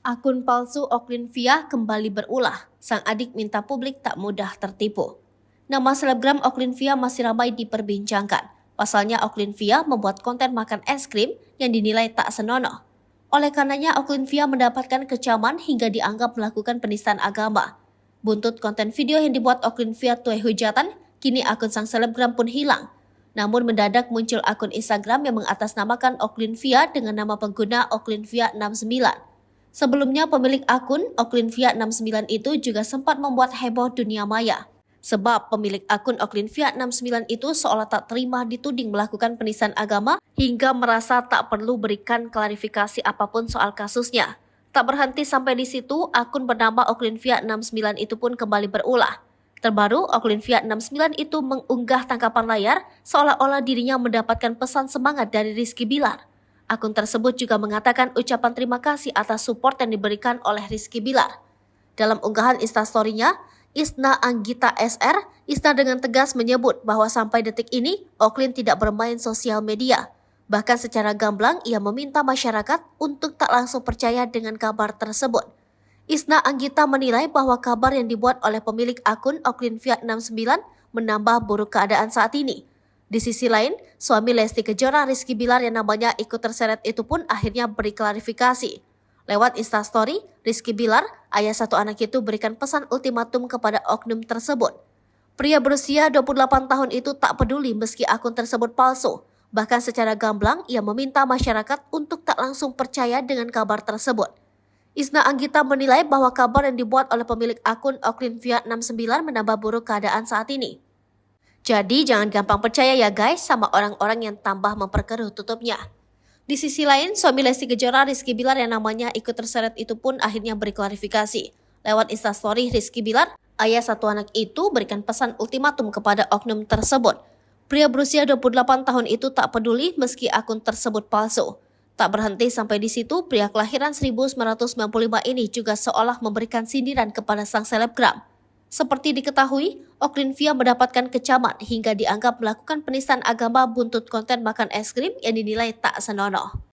Akun palsu Oklinvia kembali berulah. Sang adik minta publik tak mudah tertipu. Nama selebgram Oklinvia masih ramai diperbincangkan. Pasalnya Oklinvia membuat konten makan es krim yang dinilai tak senonoh. Oleh karenanya Oklinvia mendapatkan kecaman hingga dianggap melakukan penistaan agama. Buntut konten video yang dibuat Oklinvia tuai hujatan, kini akun sang selebgram pun hilang. Namun mendadak muncul akun Instagram yang mengatasnamakan Oklinvia dengan nama pengguna Oklinvia69. Sebelumnya pemilik akun Oklinvia69 itu juga sempat membuat heboh dunia maya. Sebab pemilik akun Oklinvia69 itu seolah tak terima dituding melakukan penistaan agama hingga merasa tak perlu berikan klarifikasi apapun soal kasusnya. Tak berhenti sampai di situ, akun bernama Oklinvia69 itu pun kembali berulah. Terbaru, Oklinvia69 itu mengunggah tangkapan layar seolah-olah dirinya mendapatkan pesan semangat dari Rizky Bilar. Akun tersebut juga mengatakan ucapan terima kasih atas support yang diberikan oleh Rizky Bilar. Dalam unggahan Instastory-nya, Isna Anggita SR, Isna dengan tegas menyebut bahwa sampai detik ini, Oklin tidak bermain sosial media. Bahkan secara gamblang, ia meminta masyarakat untuk tak langsung percaya dengan kabar tersebut. Isna Anggita menilai bahwa kabar yang dibuat oleh pemilik akun Oklinvia69 menambah buruk keadaan saat ini. Di sisi lain, suami Lesti Kejora Rizky Bilar yang namanya ikut terseret itu pun akhirnya beri klarifikasi. Lewat Instastory, Rizky Bilar, ayah satu anak itu berikan pesan ultimatum kepada oknum tersebut. Pria berusia 28 tahun itu tak peduli meski akun tersebut palsu. Bahkan secara gamblang, ia meminta masyarakat untuk tak langsung percaya dengan kabar tersebut. Isna Anggita menilai bahwa kabar yang dibuat oleh pemilik akun Oklinvia69 menambah buruk keadaan saat ini. Jadi jangan gampang percaya ya guys sama orang-orang yang tambah memperkeruh tutupnya. Di sisi lain, suami Lesti Kejora Rizky Bilar yang namanya ikut terseret itu pun akhirnya beri klarifikasi. Lewat Instastory Rizky Bilar, ayah satu anak itu berikan pesan ultimatum kepada oknum tersebut. Pria berusia 28 tahun itu tak peduli meski akun tersebut palsu. Tak berhenti sampai di situ, pria kelahiran 1995 ini juga seolah memberikan sindiran kepada sang selebgram. Seperti diketahui, Oklinvia mendapatkan kecaman hingga dianggap melakukan penistaan agama buntut konten makan es krim yang dinilai tak senonoh.